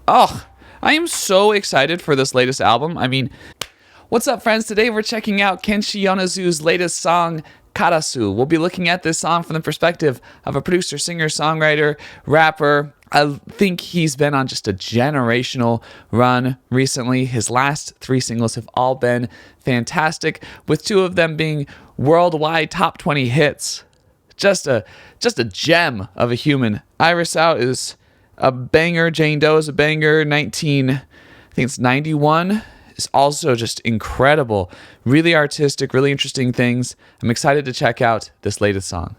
Oh, I am so excited for this latest album. I mean, what's up, friends? Today we're checking out Kenshi Yonezu's latest song, Karasu. We'll be looking at this song from the perspective of a producer, singer, songwriter, rapper. I think he's been on just a generational run recently. His last 3 singles have all been fantastic, with 2 of them being worldwide top 20 hits. Just a gem of a human. Iris Out is a banger. Jane Doe is a banger. I think it's 91. Is also just incredible. Really artistic, really interesting things. I'm excited to check out this latest song.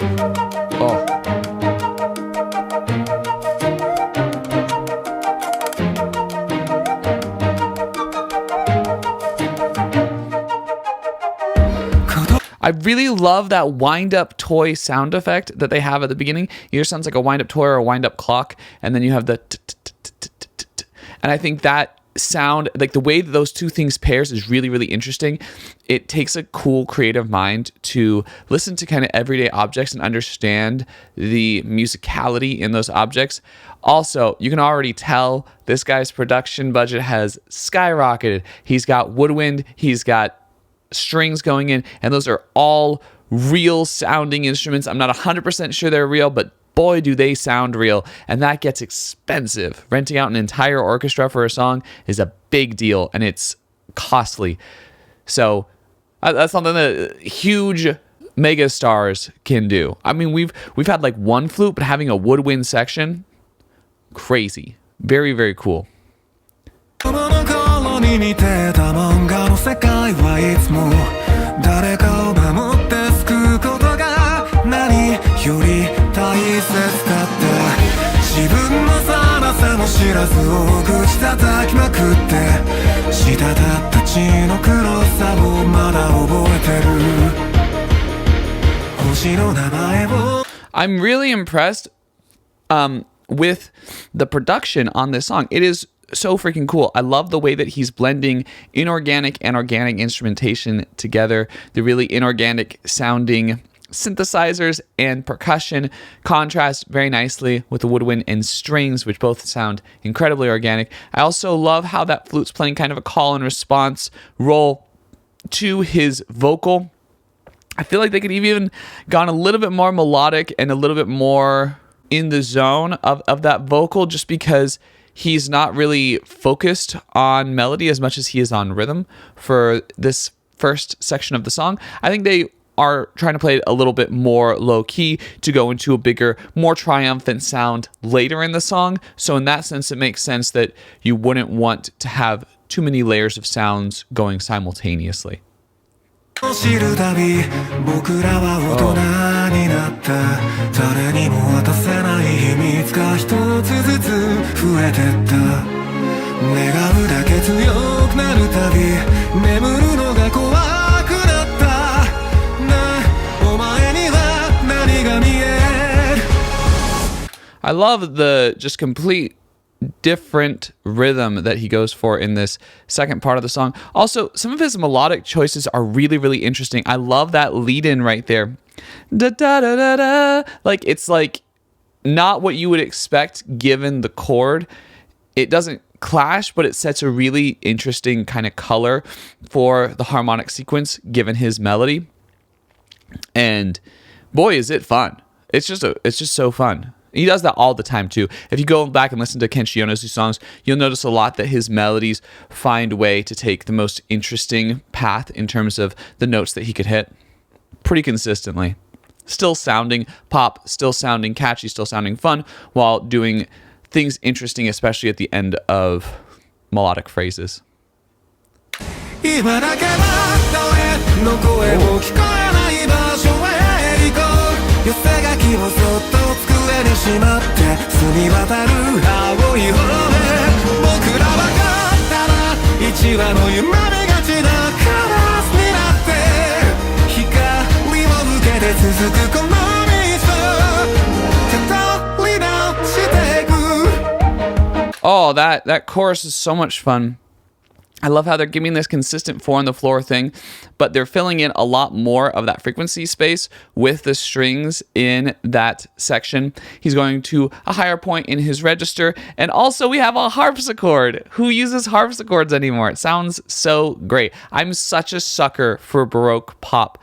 Oh. I really love that wind-up toy sound effect that they have at the beginning. It either sounds like a wind-up toy or a wind-up clock, and then you have the and I think that sound, like the way that those 2 things pairs, is really, really interesting. It takes a cool creative mind to listen to kind of everyday objects and understand the musicality in those objects. Also, you can already tell this guy's production budget has skyrocketed. He's got woodwind, he's got strings going in, and those are all real sounding instruments. I'm not 100% sure they're real, but boy do they sound real, and that gets expensive. Renting out an entire orchestra for a song is a big deal, and it's costly. So that's something that huge mega stars can do. I mean, we've had like one flute, but having a woodwind section, crazy. Very, very cool. に似てた漫画の世界はいつも誰かを守って救うことが何より大切だった自分のささも知らず大口叩きまくって滴った血の黒さをまだ覚えてる星の名前を I'm really impressed with the production on this song. It is so freaking cool. I love the way that he's blending inorganic and organic instrumentation together. The really inorganic sounding synthesizers and percussion contrast very nicely with the woodwind and strings, which both sound incredibly organic. I also love how that flute's playing kind of a call and response role to his vocal. I feel like they could have even gone a little bit more melodic and a little bit more in the zone of that vocal, just because he's not really focused on melody as much as he is on rhythm for this first section of the song. I think they are trying to play it a little bit more low-key to go into a bigger, more triumphant sound later in the song. So in that sense, it makes sense that you wouldn't want to have too many layers of sounds going simultaneously. 知るたび僕らは大人になった誰にも渡せない秘密が一つずつ増えてった願うだけ強くなるたび眠るのが怖くなったねお前には何が見える I love the just complete different rhythm that he goes for in this second part of the song. Also, some of his melodic choices are really, really interesting. I love that lead-in right there. Da da da da da. Like, it's like not what you would expect given the chord. It doesn't clash, but it sets a really interesting kind of color for the harmonic sequence given his melody. And boy, is it fun. It's just so fun. He does that all the time too. If you go back and listen to Kenshi Yonezu songs, you'll notice a lot that his melodies find a way to take the most interesting path in terms of the notes that he could hit pretty consistently. Still sounding pop, still sounding catchy, still sounding fun, while doing things interesting, especially at the end of melodic phrases. Oh, that chorus is so much fun. I love how they're giving this consistent 4 on the floor thing, but they're filling in a lot more of that frequency space with the strings in that section. He's going to a higher point in his register, and also we have a harpsichord. Who uses harpsichords anymore? It sounds so great. I'm such a sucker for Baroque pop,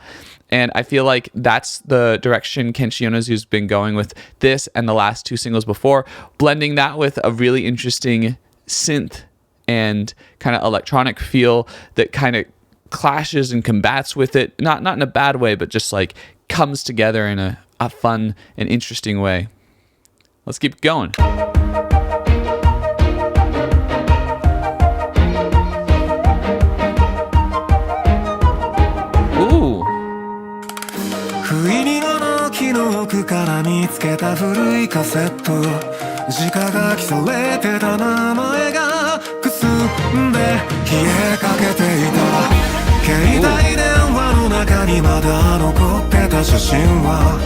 and I feel like that's the direction Kenshi Yonezu's been going with this and the last 2 singles before, blending that with a really interesting synth and kind of electronic feel that kind of clashes and combats with it, not in a bad way, but just like comes together in a fun and interesting way. Let's keep going. Ooh. 不意に物置の奥から見つけた古いカセット直書きされてた名前がくすんで消えかけていた携帯電話の中にまだ残ってた写真は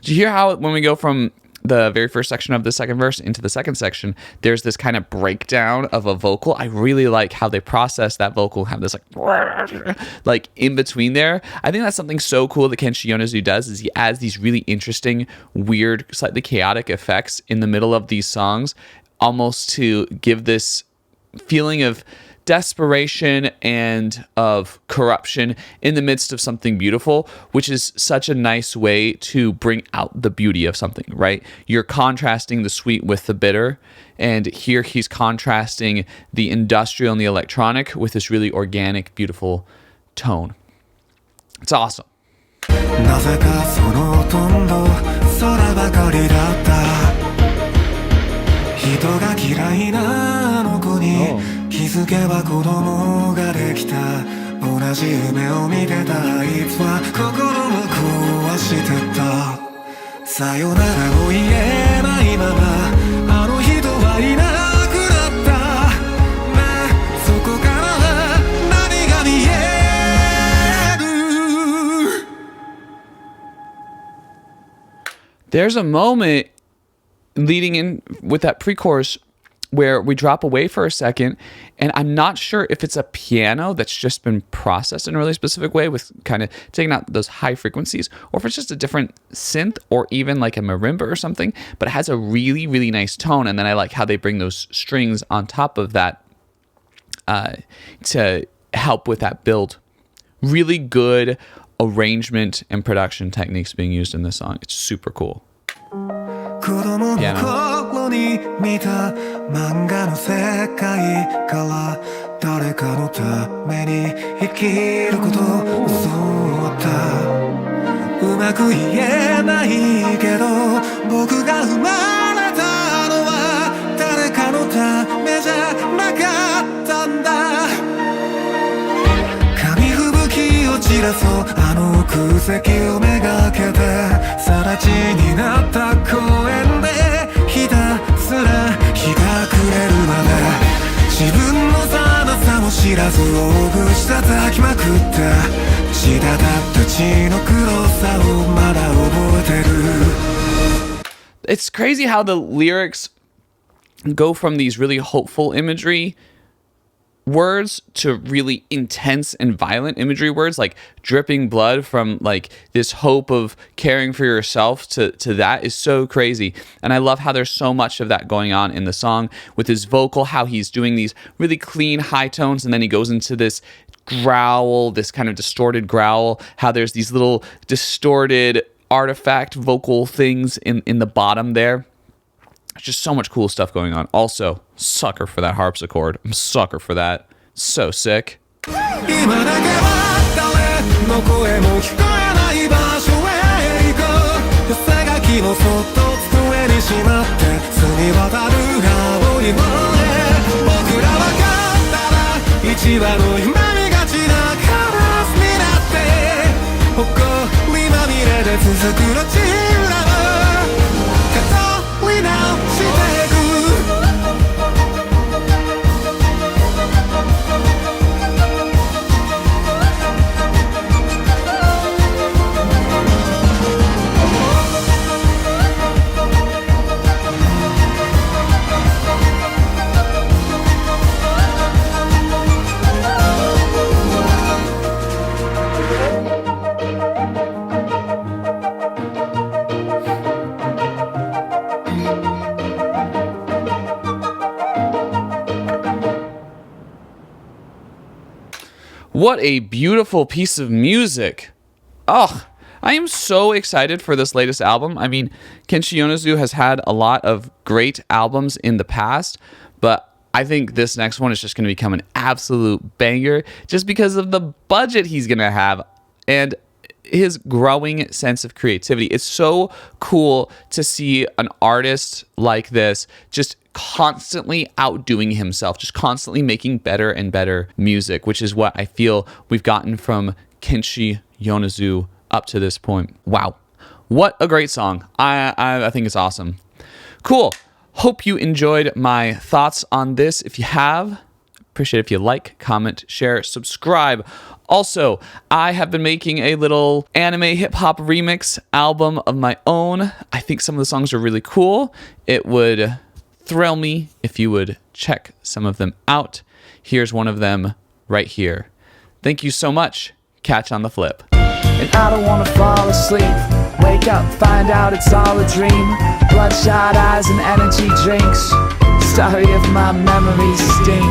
Did you hear how when we go from the very first section of the second verse into the second section, there's this kind of breakdown of a vocal? I really like how they process that vocal, have this like in between there. I think that's something so cool that Kenshi Yonezu does, is he adds these really interesting, weird, slightly chaotic effects in the middle of these songs, almost to give this feeling of desperation and of corruption in the midst of something beautiful, which is such a nice way to bring out the beauty of something, right? You're contrasting the sweet with the bitter, and here he's contrasting the industrial and the electronic with this really organic, beautiful tone. It's awesome. なぜかそのほとんど空ばかりだった人が嫌いなあの子に気づけば子供ができた同じ夢を見てたあいつは心を壊してたさよならを言えないままあの人はいなくなったねそこから何が見える There's a moment leading in with that pre-chorus where we drop away for a second, and I'm not sure if it's a piano that's just been processed in a really specific way with kind of taking out those high frequencies, or if it's just a different synth or even like a marimba or something, but it has a really, really nice tone. And then I like how they bring those strings on top of that to help with that build. Really good arrangement and production techniques being used in this song. It's super cool. 子供の頃に見た漫画の世界から誰かのために生きることを教わったうまく言えないけど僕が生まれたのは誰かのためじゃなかったんだ紙吹雪を散らそうあの空席をめがけて更地になった公園でひたすら日が暮れるまで自分の寂さも知らず大口叩きまくった血だった血の黒さをまだ覚えてる It's crazy how the lyrics go from these really hopeful imagery words to really intense and violent imagery words, like dripping blood from like this hope of caring for yourself to that is so crazy. And I love how there's so much of that going on in the song with his vocal, how he's doing these really clean high tones and then he goes into this growl, this kind of distorted growl, how there's these little distorted artifact vocal things in the bottom there. Just so much cool stuff going on. Also, sucker for that harpsichord. I'm a sucker for that. So sick. What a beautiful piece of music. Oh, I am so excited for this latest album. I mean, Kenshi Yonezu has had a lot of great albums in the past, but I think this next one is just going to become an absolute banger just because of the budget he's going to have and his growing sense of creativity. It's so cool to see an artist like this just constantly outdoing himself, just constantly making better and better music, which is what I feel we've gotten from Kenshi Yonezu up to this point. Wow. What a great song. I think it's awesome. Cool. Hope you enjoyed my thoughts on this. If you have, appreciate it if you like, comment, share, subscribe. Also, I have been making a little anime hip-hop remix album of my own. I think some of the songs are really cool. It would thrill me if you would check some of them out. Here's one of them right here. Thank you so much. Catch on the flip. And I don't wanna fall asleep. Wake up, find out it's all a dream. Bloodshot eyes and energy drinks. Sorry if my memories stink.